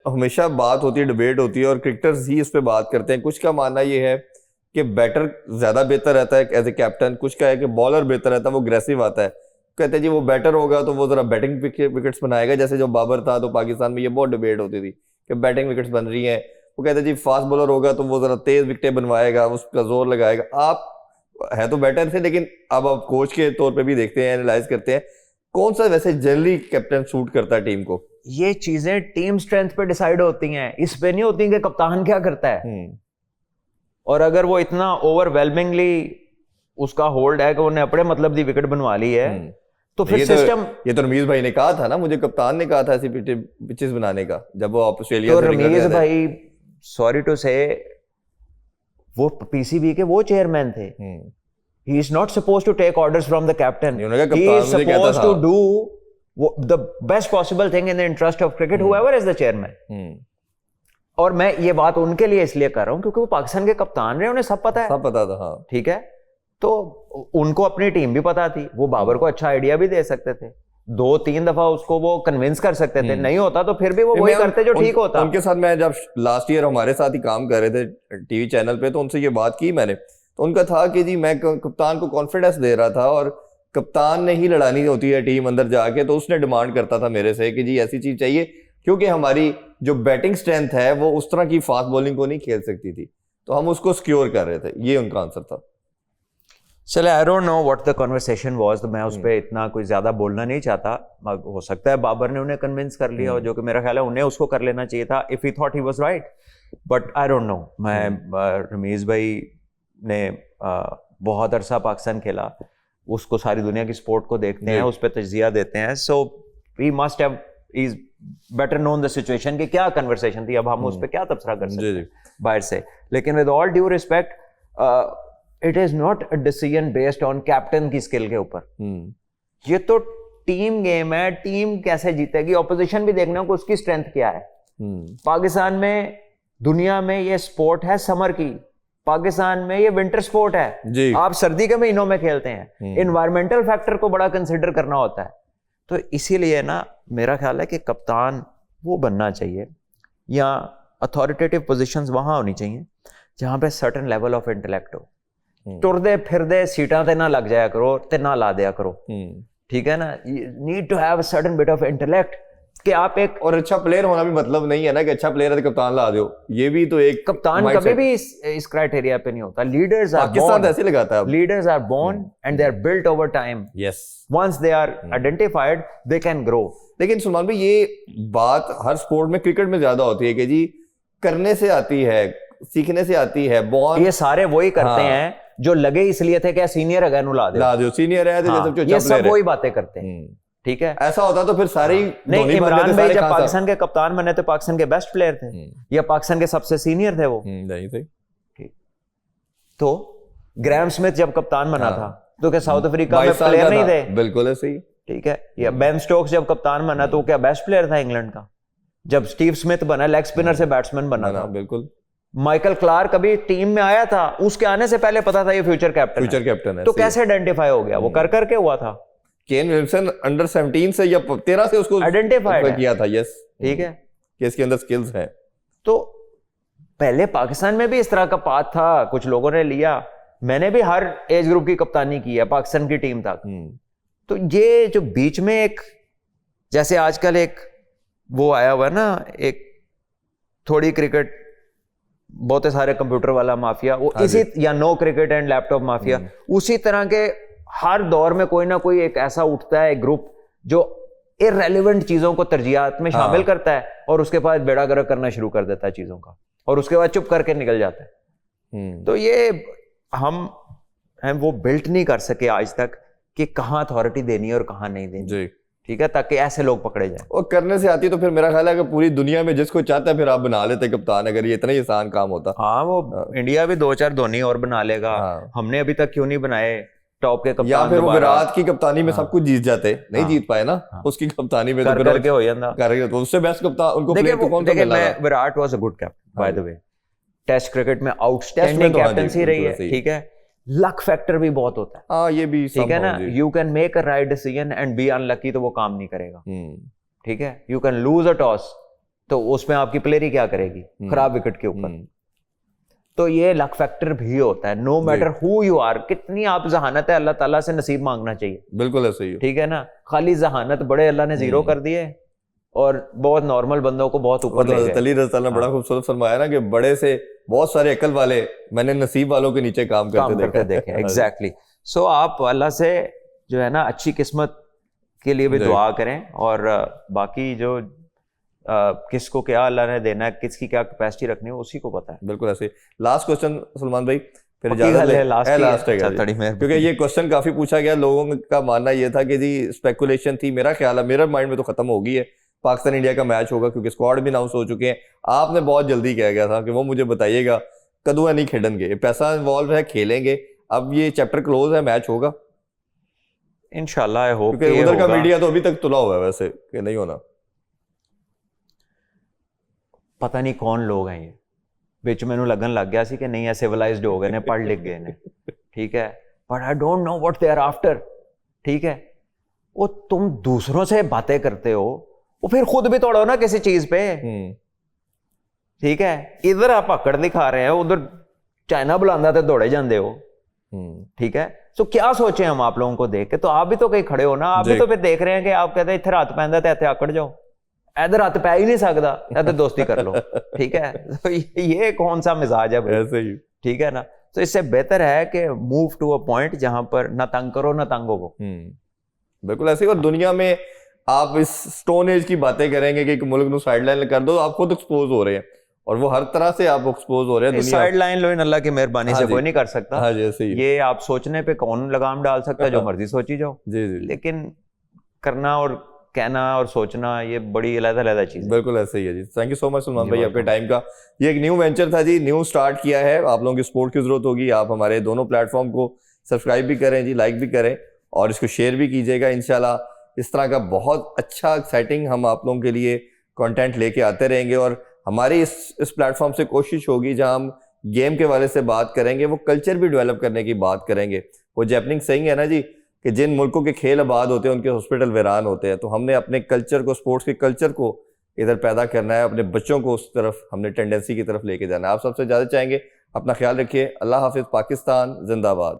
हमेशा बात होती है, डिबेट होती है और क्रिकेटर्स ही इस पे बात करते हैं। कुछ का मानना ये है कि बैटर ज्यादा बेहतर रहता है एज ए कैप्टन, कुछ का है कि बॉलर बेहतर रहता है, वो अग्रेसिव आता है। कहते हैं जी वो बैटर होगा तो वो जरा बैटिंग विकेट्स बनाएगा। जैसे जो बाबर था तो पाकिस्तान में ये बहुत डिबेट होती थी कि बैटिंग विकेट्स बन रही हैं, वो कहते हैं जी फास्ट बॉलर होगा तो वो जरा तेज विकेटें बनवाएगा, उसका जोर लगाएगा। आप है तो बैटर थे, लेकिन अब आप कोच के तौर पे भी देखते हैं, एनालाइज करते हैं, कौन सा वैसे जनरली कैप्टन सूट करता है टीम को? ये चीजें टीम स्ट्रेंथ पे डिसाइड होती हैं, इस पे नहीं होती कि कप्तान क्या करता है। और अगर वो इतना ओवरवेलमिंगली उसका होल्ड है कि उन्हें अपने मतलब दी विकेट बनवा ली है, तो फिर सिस्टम ये तो रमीज भाई ने कहा था ना, मुझे कप्तान ने कहा था ऐसी पिचेस बनाने का जब वो ऑस्ट्रेलिया तो से निकल रमीज गए थे। भाई सॉरी टू से वो पीसीबी के वो चेयरमैन थे। He is not supposed to take orders from the captain, he is supposed to do the best possible thing in the interest of cricket, whoever is the chairman. और मैं ये बात उनके लिए इसलिए कर रहा हूं क्योंकि वो पाकिस्तान के कप्तान रहे, उन्हें सब पता है, सब पता था। हाँ ठीक है, तो उनको अपनी टीम भी पता थी, वो बाबर को अच्छा आइडिया भी दे सकते थे, 2-3 दफा उसको वो कन्विंस कर सकते थे। नहीं होता तो फिर भी वो वही करते जो ठीक होता। उनके साथ मैं जब लास्ट ईयर हमारे साथ ही काम कर रहे थे टीवी चैनल पे, तो उनसे ये बात की मैंने, तो उनका था कि जी मैं कप्तान को कॉन्फिडेंस दे रहा था और कप्तान ने ही लड़ानी होती है टीम अंदर जाके, तो उसने डिमांड करता था मेरे से कि जी ऐसी चीज चाहिए, क्योंकि हमारी जो बैटिंग स्ट्रेंथ है वो उस तरह की फास्ट बॉलिंग को नहीं खेल सकती थी, तो हम उसको सिक्योर कर रहे थे। ये उनका आंसर था। चले, आई don't know what the conversation was, तो मैं उस पर इतना कोई ज्यादा बोलना नहीं चाहता। हो सकता है बाबर ने उन्हें कन्विंस कर लिया हो, जो कि मेरा ख्याल है उन्हें उसको कर लेना चाहिए था if he thought he was right, but I don't no. मैं रमीज भाई ने बहुत अरसा पाकिस्तान खेला, उसको सारी दुनिया की स्पोर्ट को देखते हैं, उस पर तजिया देते हैं, so we must have is better known the situation कि क्या कन्वर्सेशन थी। अब हम उस पर क्या तबसरा कर सकते हैं बाहर से, लेकिन with all due respect it is not a decision based on captain की स्किल के ऊपर। ये तो टीम गेम है, टीम कैसे जीतेगी, ऑपोजिशन भी देखना को उसकी स्ट्रेंथ क्या है। पाकिस्तान में, दुनिया में ये स्पोर्ट है समर की, पाकिस्तान में ये विंटर स्पोर्ट है, आप सर्दी के महीनों में खेलते हैं, इन्वायरमेंटल फैक्टर को बड़ा कंसिडर करना होता है। तो इसीलिए ना मेरा ख्याल है कि कप्तान वो बनना चाहिए, या अथॉरिटेटिव पोजीशंस वहां होनी चाहिए जहां पे सर्टेन लेवल ऑफ इंटेलेक्ट हो। टुरदे फिरदे सीटां ते ना लग जाया करो ते ना ला दिया करो, ठीक है ना। Need to have a certain bit of intellect कि आप एक, और अच्छा प्लेयर होना भी मतलब नहीं है ना कि अच्छा प्लेयर है तो कप्तान ला दो, ये भी तो एक कप्तान कभी भी इस क्राइटेरिया पे नहीं होता। लीडर्स आर पाकिस्तान ऐसे लगाता है, leaders are born and they are built over time. Yes, once they are identified they can grow. लेकिन सलमान भाई ये बात हर स्पोर्ट में, क्रिकेट में ज्यादा होती है कि जी करने से आती है, सीखने से आती है, बॉर्न। ये सारे वही करते हैं जो लगे इसलिए थे कि सीनियर है ला दो सीनियर है, ये सब वही बातें करते हैं, ठीक है। ऐसा होता तो फिर सारे नहीं, इमरान भाई जब पाकिस्तान के कप्तान बने तो पाकिस्तान के बेस्ट प्लेयर थे, या पाकिस्तान के सबसे सीनियर थे वो, नहीं थे। ठीक, तो ग्रैम स्मिथ जब कप्तान बना था तो क्या साउथ अफ्रीका में प्लेयर नहीं थे? बिल्कुल है, सही, ठीक है। या बेन स्टोक्स जब कप्तान बना तो क्या बेस्ट प्लेयर था इंग्लैंड का? जब स्टीव स्मिथ बना, लेग स्पिनर से बैट्समैन बना था, बिल्कुल। माइकल क्लार्क कभी टीम में आया था, उसके आने से पहले पता था ये फ्यूचर कैप्टन है, तो कैसे आइडेंटिफाई हो गया? वो कर करके हुआ था। केन विल्सन अंडर 17 से या 13 से उसको आइडेंटिफाइड किया था, यस, ठीक है, कि इसके अंदर स्किल्स हैं। तो पहले पाकिस्तान में भी इस तरह का पाथ था, कुछ लोगों ने लिया। मैंने भी हर एज ग्रुप की कप्तानी की है पाकिस्तान की टीम तक। तो ये जो बीच में एक, जैसे आजकल एक वो आया हुआ है ना, एक थोड़ी क्रिकेट, बहुत सारे कंप्यूटर वाला माफिया, वो इसी, या no cricket and laptop mafia, उसी तरह के हर दौर में कोई ना कोई एक ऐसा उठता है ग्रुप जो इररेलेवेंट चीजों को तरजीहात में शामिल करता है और उसके बाद बेड़ा गर्क करना शुरू कर देता है चीजों का, और उसके बाद चुप करके निकल जाता है। तो ये हम वो बिल्ट नहीं कर सके आज तक कि कहां अथॉरिटी देनी है और कहां नहीं देनी, ठीक है, ताकि ऐसे लोग पकड़े जाए। और करने से आती तो फिर मेरा ख्याल है कि पूरी दुनिया में जिसको चाहता है फिर आप बना लेते कप्तान, अगर ये इतना ही आसान काम होता। हाँ, वो इंडिया भी 2-4 धोनी और बना लेगा। हमने अभी तक क्यों नहीं बनाए टॉप के कप्तान? या फिर वो विराट की कप्तानी में सब कुछ जीत जाते, नहीं जीत पाए ना, उसकी कप्तानी में तो करके हो जाता, तो उससे बेस्ट कप्तान उनको प्लेयर को कौन सा मिला? Virat was a good captain by the way, test cricket में आउटस्टैंडिंग कैप्टनसी रही है, ठीक है। लक फैक्टर भी बहुत होता है, हाँ, ये भी ठीक है ना। You can make a right decision and be unlucky, तो वो काम नहीं करेगा, ठीक है। You can lose a toss तो उसमें आपकी प्लेयर ही क्या करेगी खराब विकेट के ऊपर। तो ये लक फैक्टर भी होता है, no matter who you are, कितनी आप जहानत है अल्लाह ताला से नसीब मांगना चाहिए। बिल्कुल ऐसे ही, ठीक है ना, खाली जहानत बड़े अल्लाह ने जीरो कर दिए और बहुत नॉर्मल बंदों को बहुत ऊपर ले गए। अली रज़ा ने बड़ा खूबसूरत फरमाया ना कि बड़े से बहुत सारे अकल वाले मैंने नसीब वालों के नीचे काम करते देखे। एग्जैक्टली। सो आप अल्लाह से जो है ना अच्छी किस्मत के लिए भी दुआ करें, और बाकी जो किसको क्या अल्लाह ने देना है, किसकी क्या कैपेसिटी रखनी है, उसी को पता है। बिल्कुल ऐसे। लास्ट क्वेश्चन सलमान भाई, फिर लास्ट है क्योंकि ये क्वेश्चन काफी पूछा गया, लोगों का मानना ये था कि जी स्पेकुलेशन थी, मेरा ख्याल है मेरा माइंड में तो खत्म हो गई है, पाकिस्तान इंडिया का मैच होगा क्योंकि स्क्वाड भी अनाउंस हो चुके हैं। आपने बहुत जल्दी कहा गया था कि वो मुझे बताइएगा कदुआ नहीं खेलेंगे, पैसा इन्वॉल्व है, खेलेंगे, अब ये चैप्टर क्लोज है, मैच होगा इंशाल्लाह। आई होप क्योंकि उधर का मीडिया तो अभी तक तुला हुआ है वैसे कि नहीं होना। पता नहीं कौन लोग हैं ये, ਵਿੱਚ ਮੈਨੂੰ लगन लग गया सी कि नहीं है सिविलाइज्ड हो गए ने, पढ़ लिख गए ने, ठीक है, but I don't know what they are after. ठीक है, वो तुम दूसरों से बातें करते हो, वो फिर खुद भी तोड़ो ना किसी चीज पे। ठीक है, इधर आप अकड़ दिखा रहे हो, उधर चाइना बुलांदा ते दौड़े जाते हो। ठीक है, तो क्या सोचे हम आप लोगों को देख के, तो आप भी तो कहीं खड़े हो ना, आप भी तो फिर देख रहे हैं कि आप कहते हैं इत्थे रात पैंदा ते इत्थे अकड़ जाओ, इधर हाथ पै ही नहीं सकता, इधर दोस्ती कर लो। ठीक है, तो ये कौन सा मिजाज है भाई? ऐसे ही, ठीक है ना। तो इससे बेहतर है कि मूव टू अ पॉइंट जहां पर ना तंग करो ना तंग हो। बिल्कुल ऐसे ही। और दुनिया में आप इस स्टोन एज की बातें करेंगे कि एक मुल्क को साइडलाइन कर दो, आप खुद एक्सपोज हो रहे हैं, और वो हर तरह से आप एक्सपोज हो रहे हैं। साइडलाइन लो इन अल्लाह की मेहरबानी से कोई नहीं कर सकता। हाँ जी, ऐसे ही। ये आप सोचने पे कौन लगाम डाल सकता है, जो मर्जी सोची जाओ। जी जी। लेकिन करना और कहना और सोचना ये बड़ी अलग-अलग चीज है। बिल्कुल ऐसे ही है जी। Thank you so much Salman भाई आपके टाइम का। ये एक न्यू वेंचर था जी, न्यू स्टार्ट किया है, आप लोगों की सपोर्ट की जरूरत होगी। आप हमारे दोनों प्लेटफॉर्म को सब्सक्राइब भी करें जी, लाइक भी करें, और इसको शेयर भी कीजिएगा। इंशाल्लाह इस तरह का बहुत अच्छा एक्साइटिंग हम आप लोगों के लिए कंटेंट लेके आते रहेंगे, और हमारी इस प्लेटफॉर्म से कोशिश होगी जहां हम गेम के वाले से बात करेंगे, वो कल्चर भी डेवलप करने की बात करेंगे। वो जैपनिंग सही है ना जी कि जिन मुल्कों के खेल आबाद होते हैं उनके हॉस्पिटल वीरान होते हैं, तो हमने अपने कल्चर को, स्पोर्ट्स के कल्चर को इधर पैदा करना है, अपने बच्चों को उस तरफ हमने टेंडेंसी की तरफ लेके जाना है। आप सबसे ज़्यादा चाहेंगे, अपना ख्याल रखिए। अल्लाह हाफिज़। पाकिस्तान जिंदाबाद।